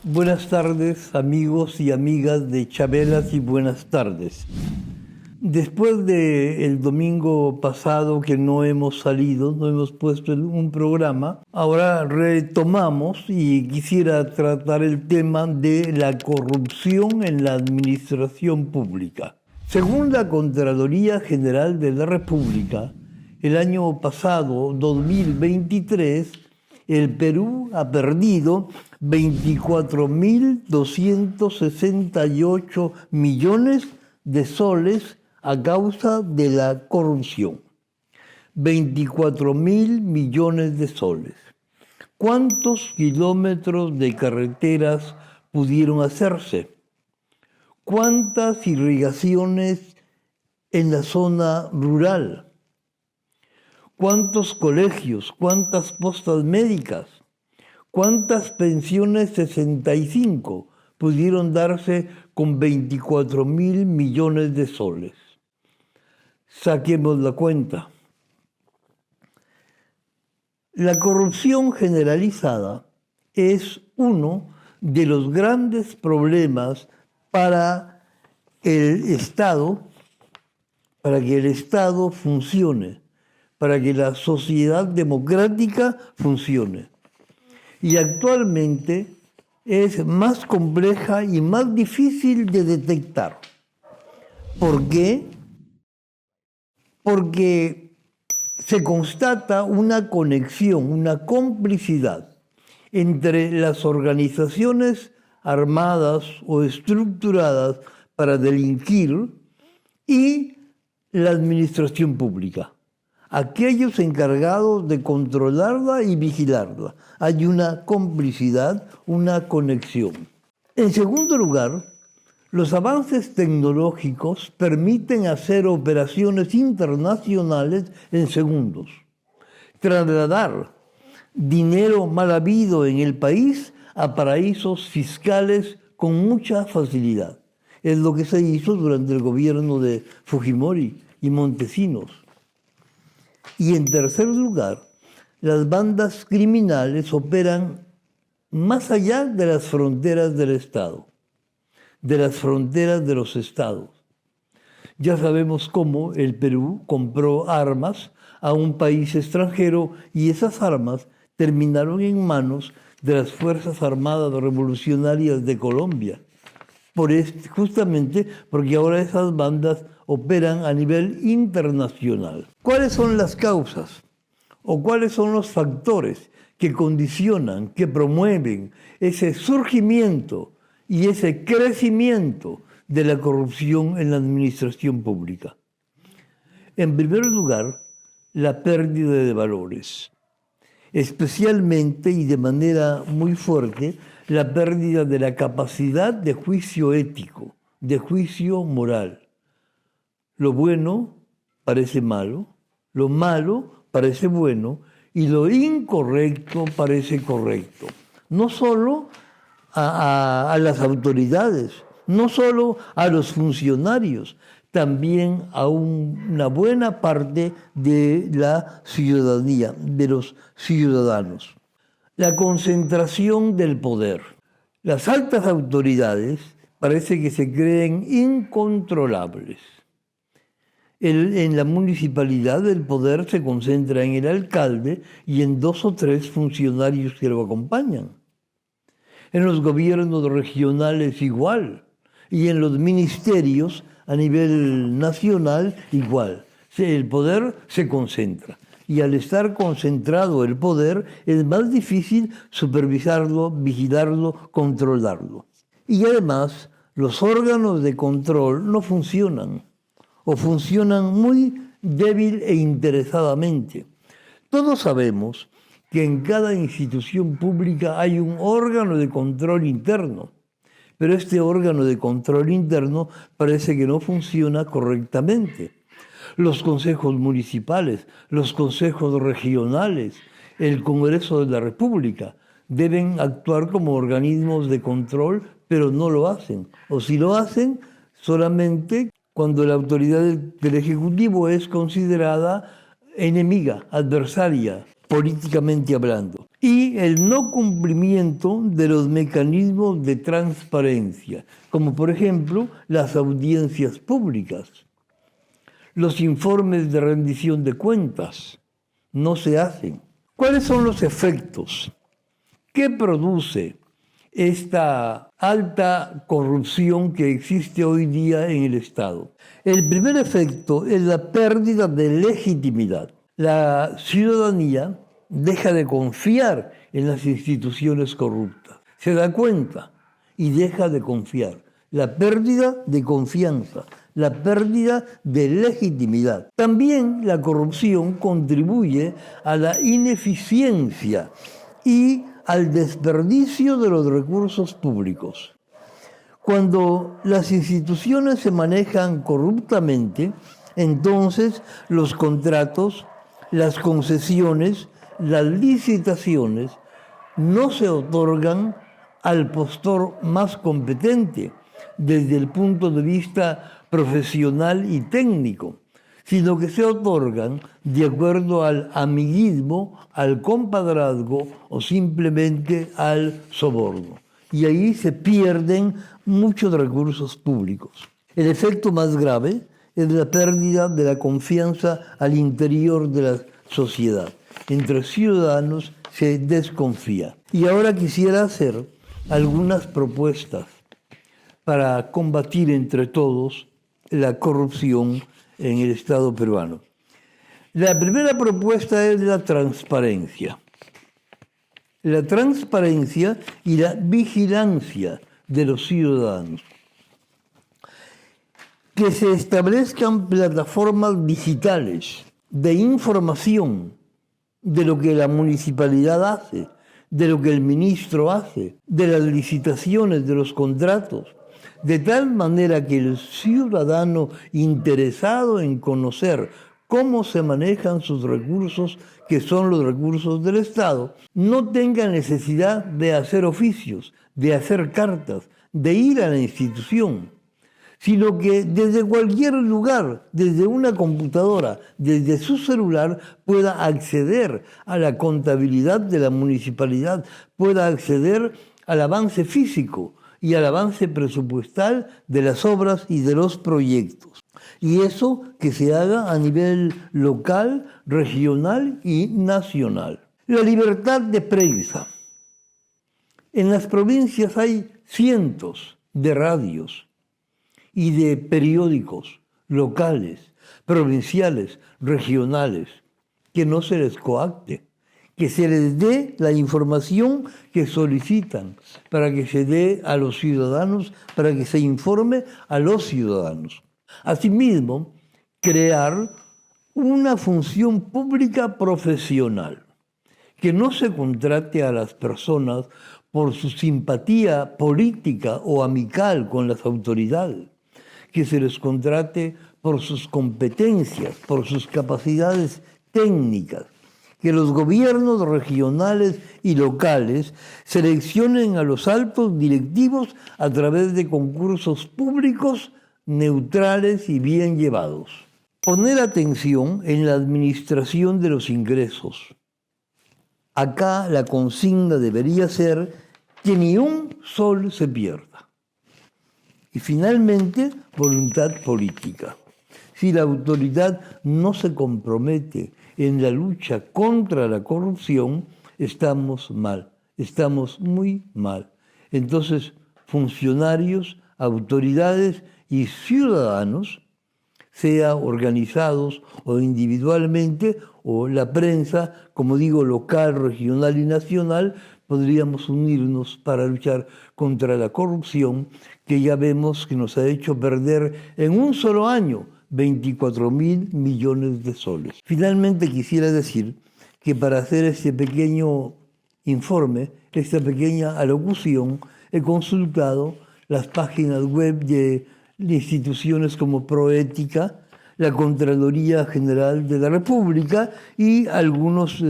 Buenas tardes, amigos y amigas de Chabelas y buenas tardes. Después del domingo pasado que no hemos salido, no hemos puesto un programa, ahora retomamos y quisiera tratar el tema de la corrupción en la administración pública. Según la Contraloría General de la República, el año pasado, 2023, el Perú ha perdido 24.268 millones de soles a causa de la corrupción. 24.000 millones de soles. ¿Cuántos kilómetros de carreteras pudieron hacerse? ¿Cuántas irrigaciones en la zona rural? ¿Cuántos colegios? ¿Cuántas postas médicas? ¿Cuántas pensiones 65 pudieron darse con 24.000 millones de soles? Saquemos la cuenta. La corrupción generalizada es uno de los grandes problemas para el Estado, para que el Estado funcione, para que la sociedad democrática funcione. Y actualmente es más compleja y más difícil de detectar. ¿Por qué? Porque se constata una conexión, una complicidad entre las organizaciones armadas o estructuradas para delinquir y la administración pública. Aquellos encargados de controlarla y vigilarla. Hay una complicidad, una conexión. En segundo lugar, los avances tecnológicos permiten hacer operaciones internacionales en segundos. Trasladar dinero mal habido en el país a paraísos fiscales con mucha facilidad. Es lo que se hizo durante el gobierno de Fujimori y Montesinos. Y en tercer lugar, las bandas criminales operan más allá de las fronteras del Estado, de las fronteras de los estados. Ya sabemos cómo el Perú compró armas a un país extranjero y esas armas terminaron en manos de las Fuerzas Armadas Revolucionarias de Colombia. Justamente porque ahora esas bandas operan a nivel internacional. ¿Cuáles son las causas o cuáles son los factores que condicionan, que promueven ese surgimiento y ese crecimiento de la corrupción en la administración pública? En primer lugar, la pérdida de valores, especialmente y de manera muy fuerte, la pérdida de la capacidad de juicio ético, de juicio moral. Lo bueno parece malo, lo malo parece bueno y lo incorrecto parece correcto. No solo a las autoridades, no solo a los funcionarios, también a una buena parte de la ciudadanía, de los ciudadanos. La concentración del poder. Las altas autoridades parece que se creen incontrolables. En la municipalidad el poder se concentra en el alcalde y en 2 o 3 funcionarios que lo acompañan. En los gobiernos regionales igual, y en los ministerios a nivel nacional igual. El poder se concentra. Y al estar concentrado el poder, es más difícil supervisarlo, vigilarlo, controlarlo. Y además, los órganos de control no funcionan, o funcionan muy débil e interesadamente. Todos sabemos que en cada institución pública hay un órgano de control interno, pero este órgano de control interno parece que no funciona correctamente. Los consejos municipales, los consejos regionales, el Congreso de la República deben actuar como organismos de control, pero no lo hacen. O si lo hacen, solamente cuando la autoridad del Ejecutivo es considerada enemiga, adversaria, políticamente hablando, y el no cumplimiento de los mecanismos de transparencia, como por ejemplo las audiencias públicas, los informes de rendición de cuentas, no se hacen. ¿Cuáles son los efectos? ¿Qué produce esta alta corrupción que existe hoy día en el Estado? El primer efecto es la pérdida de legitimidad. La ciudadanía deja de confiar en las instituciones corruptas. Se da cuenta y deja de confiar. La pérdida de confianza, la pérdida de legitimidad. También la corrupción contribuye a la ineficiencia y al desperdicio de los recursos públicos. Cuando las instituciones se manejan corruptamente, entonces los contratos, las concesiones, las licitaciones no se otorgan al postor más competente desde el punto de vista profesional y técnico, sino que se otorgan de acuerdo al amiguismo, al compadrazgo o simplemente al soborno. Y ahí se pierden muchos recursos públicos. El efecto más grave es la pérdida de la confianza al interior de la sociedad. Entre ciudadanos se desconfía. Y ahora quisiera hacer algunas propuestas para combatir entre todos la corrupción en el Estado peruano. La primera propuesta es la transparencia. La transparencia y la vigilancia de los ciudadanos. Que se establezcan plataformas digitales de información de lo que la municipalidad hace, de lo que el ministro hace, de las licitaciones, de los contratos, de tal manera que el ciudadano interesado en conocer cómo se manejan sus recursos, que son los recursos del Estado, no tenga necesidad de hacer oficios, de hacer cartas, de ir a la institución, sino que desde cualquier lugar, desde una computadora, desde su celular, pueda acceder a la contabilidad de la municipalidad, pueda acceder al avance físico y al avance presupuestal de las obras y de los proyectos. Y eso que se haga a nivel local, regional y nacional. La libertad de prensa. En las provincias hay cientos de radios y de periódicos locales, provinciales, regionales, que no se les coacte, que se les dé la información que solicitan para que se dé a los ciudadanos, para que se informe a los ciudadanos. Asimismo, crear una función pública profesional, que no se contrate a las personas por su simpatía política o amical con las autoridades, que se les contrate por sus competencias, por sus capacidades técnicas, que los gobiernos regionales y locales seleccionen a los altos directivos a través de concursos públicos neutrales y bien llevados. Poner atención en la administración de los ingresos. Acá la consigna debería ser que ni un sol se pierda. Y finalmente, voluntad política. Si la autoridad no se compromete en la lucha contra la corrupción, estamos mal, estamos muy mal. Entonces, funcionarios, autoridades y ciudadanos, sea organizados o individualmente, o la prensa, como digo, local, regional y nacional, podríamos unirnos para luchar contra la corrupción, que ya vemos que nos ha hecho perder en un solo año 24.000 millones de soles. Finalmente quisiera decir que para hacer este pequeño informe, esta pequeña alocución, he consultado las páginas web de instituciones como Proética, la Contraloría General de la República y algunos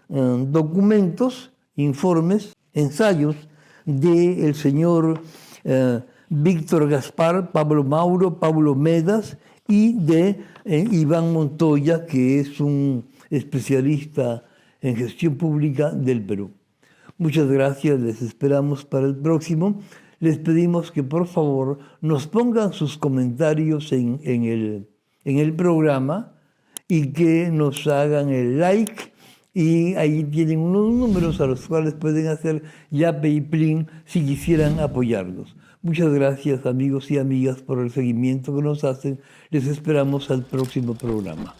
documentos, informes, ensayos del señor Víctor Gaspar, Pablo Mauro, Pablo Medas y de Iván Montoya, que es un especialista en gestión pública del Perú. Muchas gracias, les esperamos para el próximo. Les pedimos que por favor nos pongan sus comentarios en el programa y que nos hagan el like, y ahí tienen unos números a los cuales pueden hacer Yape y Plin si quisieran apoyarnos. Muchas gracias, amigos y amigas, por el seguimiento que nos hacen. Les esperamos al próximo programa.